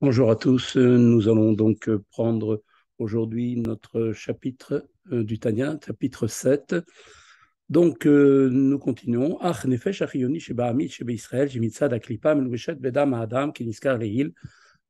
Bonjour à tous. Nous allons donc prendre aujourd'hui notre chapitre du Tanya, chapitre 7. Donc, nous continuons. Ach nefesh achiyoni sheba amit sheba Israël, jemitzad aklipa menubeshet bedam adam kiniskar lehil.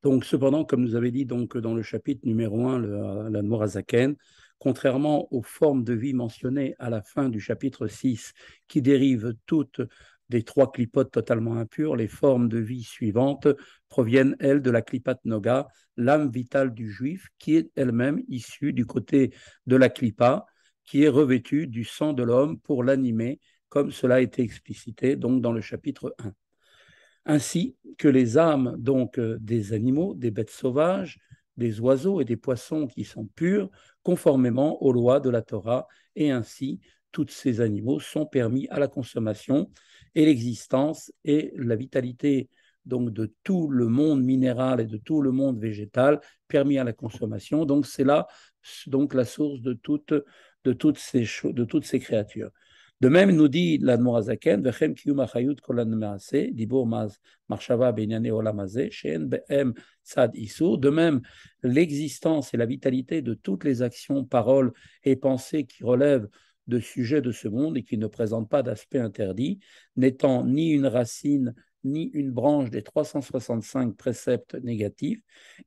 Donc, cependant, comme nous avait dit donc, dans le chapitre numéro 1, l'Admorazaken, contrairement aux formes de vie mentionnées à la fin du chapitre 6, qui dérivent toutes des trois clipotes totalement impures, les formes de vie suivantes proviennent, elles, de la clipat noga, l'âme vitale du juif, qui est elle-même issue du côté de la clipa, qui est revêtue du sang de l'homme pour l'animer, comme cela a été explicité donc, dans le chapitre 1, ainsi que les âmes donc des animaux, des bêtes sauvages, des oiseaux et des poissons qui sont purs, conformément aux lois de la Torah, et ainsi tous ces animaux sont permis à la consommation, et l'existence et la vitalité donc de tout le monde minéral et de tout le monde végétal permis à la consommation. Donc c'est là donc la source de toutes ces créatures. De même, nous dit l'Admorazaken, Vechem kiyum achayut kol maase, dibur maz marshava benyane olamazé, she'en be'em sad isur. De même, l'existence et la vitalité de toutes les actions, paroles et pensées qui relèvent de sujets de ce monde et qui ne présentent pas d'aspect interdit, n'étant ni une racine ni une branche des 365 préceptes négatifs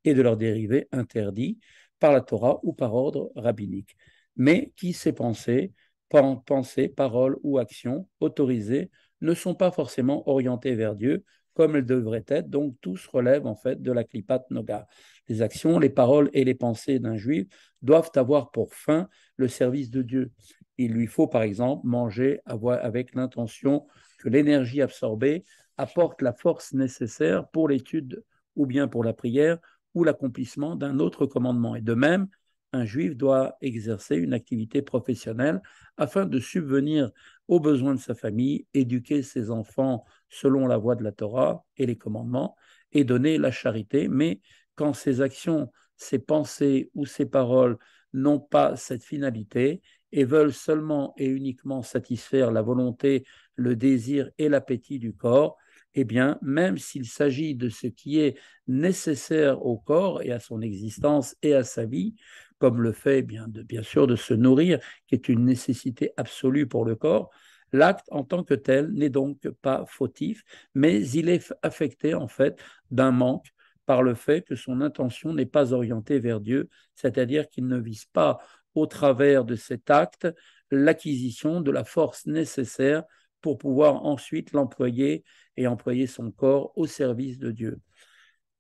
et de leurs dérivés interdits par la Torah ou par ordre rabbinique, mais qui, ces pensées, paroles ou actions autorisées ne sont pas forcément orientées vers Dieu comme elles devraient être. Donc, tous relèvent en fait de la klipat noga. Les actions, les paroles et les pensées d'un juif doivent avoir pour fin le service de Dieu. Il lui faut, par exemple, manger avec l'intention que l'énergie absorbée apporte la force nécessaire pour l'étude ou bien pour la prière ou l'accomplissement d'un autre commandement. Et de même, un juif doit exercer une activité professionnelle afin de subvenir aux besoins de sa famille, éduquer ses enfants selon la voie de la Torah et les commandements, et donner la charité. Mais quand ses actions, ses pensées ou ses paroles n'ont pas cette finalité et veulent seulement et uniquement satisfaire la volonté, le désir et l'appétit du corps, eh bien, même s'il s'agit de ce qui est nécessaire au corps et à son existence et à sa vie, comme le fait bien sûr de se nourrir, qui est une nécessité absolue pour le corps, l'acte en tant que tel n'est donc pas fautif, mais il est affecté en fait d'un manque par le fait que son intention n'est pas orientée vers Dieu, c'est-à-dire qu'il ne vise pas au travers de cet acte l'acquisition de la force nécessaire pour pouvoir ensuite l'employer et employer son corps au service de Dieu.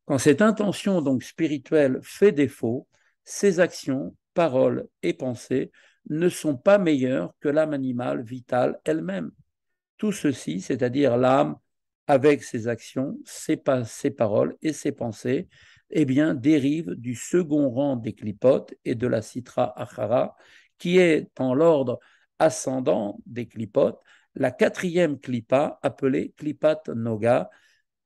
Quand cette intention donc spirituelle fait défaut, ses actions, paroles et pensées ne sont pas meilleures que l'âme animale vitale elle-même. Tout ceci, c'est-à-dire l'âme avec ses actions, ses paroles et ses pensées, eh bien, dérive du second rang des clipotes et de la citra achara, qui est en l'ordre ascendant des clipotes, la quatrième clipa appelée clipat noga,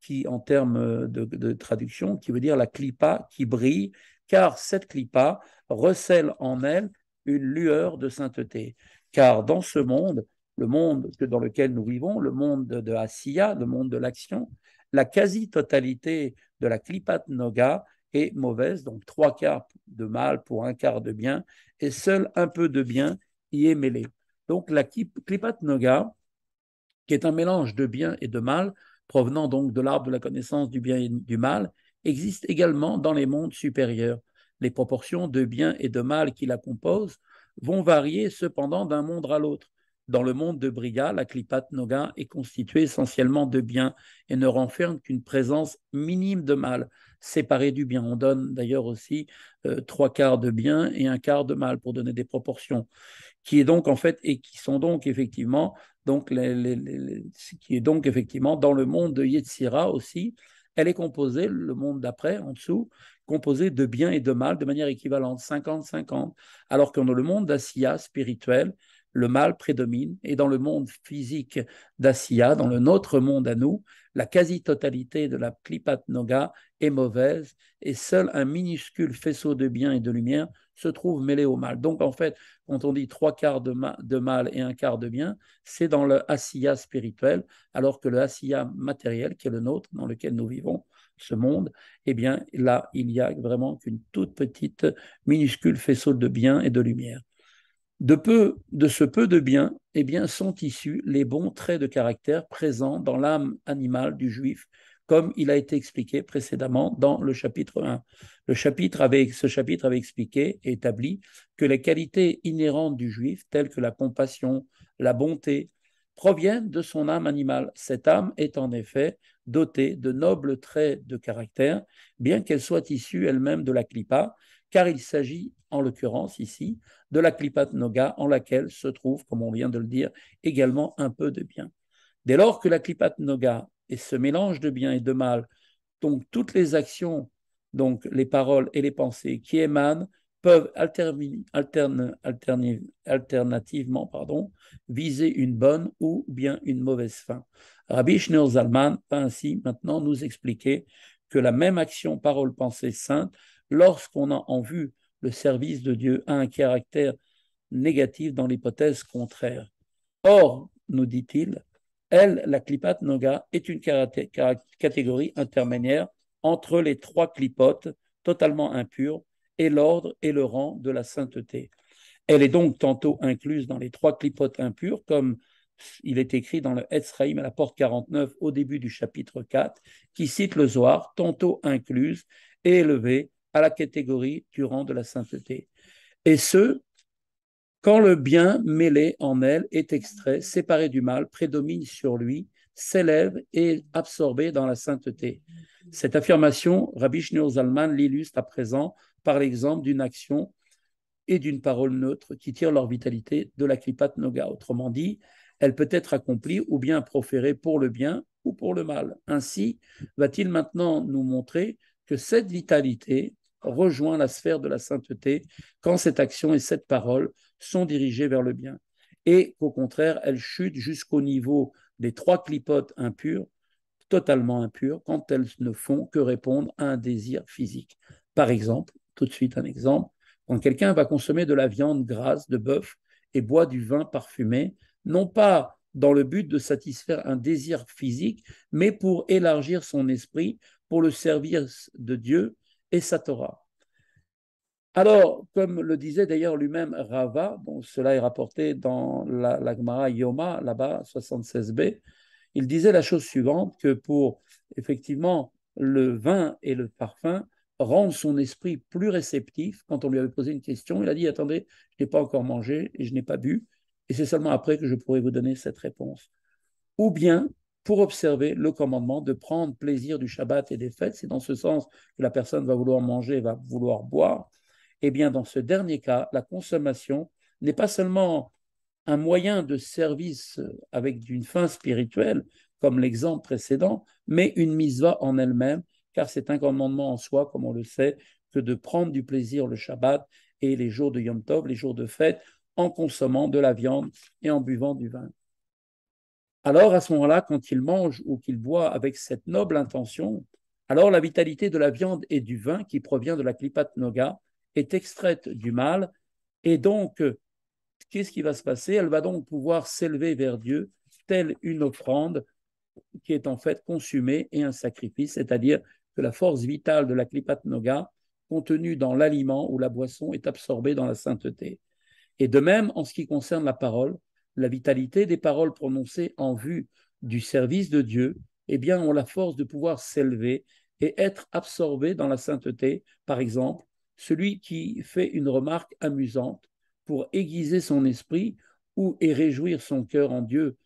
qui, en termes de traduction, qui veut dire la clipa qui brille, car cette clipa recèle en elle une lueur de sainteté. Car dans ce monde, le monde dans lequel nous vivons, le monde de Asiya, le monde de l'action, la quasi-totalité de la klipat noga est mauvaise, donc trois quarts de mal pour un quart de bien, et seul un peu de bien y est mêlé. Donc la klipat noga, qui est un mélange de bien et de mal, provenant donc de l'arbre de la connaissance du bien et du mal, existe également dans les mondes supérieurs. Les proportions de bien et de mal qui la composent vont varier cependant d'un monde à l'autre. Dans le monde de Briga, la Klipat Noga est constituée essentiellement de bien et ne renferme qu'une présence minime de mal, séparée du bien. On donne d'ailleurs aussi trois quarts de bien et un quart de mal pour donner des proportions qui est donc en fait et qui sont donc effectivement donc qui est donc effectivement dans le monde de Yetzira aussi. Elle est composée, le monde d'après, en dessous, composé de bien et de mal de manière équivalente, 50-50. Alors que dans le monde d'Asiya spirituel, le mal prédomine. Et dans le monde physique d'Asiya, dans le nôtre monde à nous, la quasi-totalité de la Klipat Noga est mauvaise et seul un minuscule faisceau de bien et de lumière se trouve mêlé au mal. Donc en fait, quand on dit trois quarts de mal et un quart de bien, c'est dans le Asiya spirituel, alors que le Asiya matériel, qui est le nôtre, dans lequel nous vivons, ce monde, eh bien là, il n'y a vraiment qu'une toute petite, minuscule faisceau de bien et de lumière. De ce peu de bien, eh bien, sont issus les bons traits de caractère présents dans l'âme animale du juif, comme il a été expliqué précédemment dans le chapitre 1. Ce chapitre avait expliqué et établi que les qualités inhérentes du juif, telles que la compassion, la bonté, proviennent de son âme animale. Cette âme est en effet dotée de nobles traits de caractère, bien qu'elle soit issue elle-même de la klipa, car il s'agit en l'occurrence ici de la Klipat Noga en laquelle se trouve, comme on vient de le dire, également un peu de bien. Dès lors que la Klipat Noga est ce mélange de bien et de mal, donc toutes les actions, donc les paroles et les pensées qui émanent peuvent alternativement viser une bonne ou bien une mauvaise fin. Rabbi Shneur Zalman va ainsi maintenant nous expliquer que la même action, parole, pensée sainte, lorsqu'on a en vue le service de Dieu, a un caractère négatif dans l'hypothèse contraire. Or, nous dit-il, elle, la klipat noga, est une catégorie intermédiaire entre les trois klipotes totalement impures et l'ordre et le rang de la sainteté. Elle est donc tantôt incluse dans les trois klipotes impures, comme il est écrit dans le Etzraïm à la porte 49 au début du chapitre 4, qui cite le Zohar, tantôt incluse et élevée à la catégorie du rang de la sainteté. Et ce, quand le bien mêlé en elle est extrait, séparé du mal, prédomine sur lui, s'élève et est absorbé dans la sainteté. Cette affirmation, Rabbi Shneur Zalman l'illustre à présent par l'exemple d'une action et d'une parole neutre qui tirent leur vitalité de la Klipat Noga. Autrement dit, elle peut être accomplie ou bien proférée pour le bien ou pour le mal. Ainsi, va-t-il maintenant nous montrer que cette vitalité rejoint la sphère de la sainteté quand cette action et cette parole sont dirigées vers le bien. Et qu'au contraire, elles chutent jusqu'au niveau des trois clipotes impures, totalement impures, quand elles ne font que répondre à un désir physique. Par exemple, tout de suite un exemple, quand quelqu'un va consommer de la viande grasse de bœuf et boit du vin parfumé, non pas dans le but de satisfaire un désir physique, mais pour élargir son esprit pour le service de Dieu et sa Torah. Alors, comme le disait d'ailleurs lui-même Rava, bon, cela est rapporté dans la Gemara Yoma, là-bas, 76b, il disait la chose suivante, que pour effectivement le vin et le parfum rendent son esprit plus réceptif. Quand on lui avait posé une question, il a dit, attendez, je n'ai pas encore mangé et je n'ai pas bu, et c'est seulement après que je pourrai vous donner cette réponse. Ou bien pour observer le commandement de prendre plaisir du Shabbat et des fêtes, c'est dans ce sens que la personne va vouloir manger, va vouloir boire. Eh bien, dans ce dernier cas, la consommation n'est pas seulement un moyen de service avec une fin spirituelle, comme l'exemple précédent, mais une mitzvah en elle-même, car c'est un commandement en soi, comme on le sait, que de prendre du plaisir le Shabbat et les jours de Yom Tov, les jours de fête, en consommant de la viande et en buvant du vin. Alors, à ce moment-là, quand il mange ou qu'il boit avec cette noble intention, alors la vitalité de la viande et du vin qui provient de la Klipat Noga est extraite du mal, et donc qu'est-ce qui va se passer? Elle va donc pouvoir s'élever vers Dieu, telle une offrande qui est en fait consumée et un sacrifice, c'est-à-dire que la force vitale de la Klipat Noga, contenue dans l'aliment ou la boisson, est absorbée dans la sainteté. Et de même, en ce qui concerne la parole, la vitalité des paroles prononcées en vue du service de Dieu, eh bien, ont la force de pouvoir s'élever et être absorbées dans la sainteté. Par exemple, celui qui fait une remarque amusante pour aiguiser son esprit ou et réjouir son cœur en Dieu,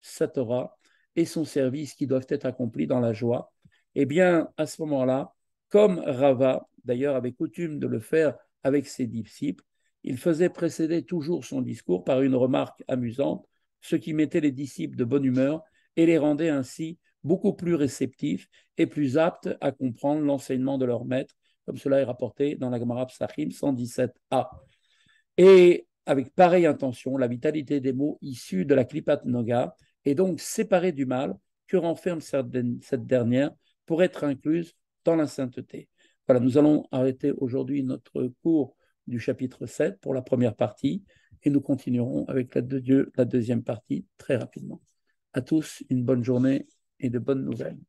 sa Torah, et son service qui doivent être accomplis dans la joie, eh bien, à ce moment-là, comme Rava, d'ailleurs, avait coutume de le faire avec ses disciples, il faisait précéder toujours son discours par une remarque amusante, ce qui mettait les disciples de bonne humeur et les rendait ainsi beaucoup plus réceptifs et plus aptes à comprendre l'enseignement de leur maître, comme cela est rapporté dans la Gemara Psachim 117a. Et avec pareille intention, la vitalité des mots issus de la Klipat Noga est donc séparée du mal que renferme cette dernière pour être incluse dans la sainteté. Voilà, nous allons arrêter aujourd'hui notre cours du chapitre 7 pour la première partie et nous continuerons avec l'aide de Dieu la deuxième partie très rapidement. À tous, une bonne journée et de bonnes nouvelles.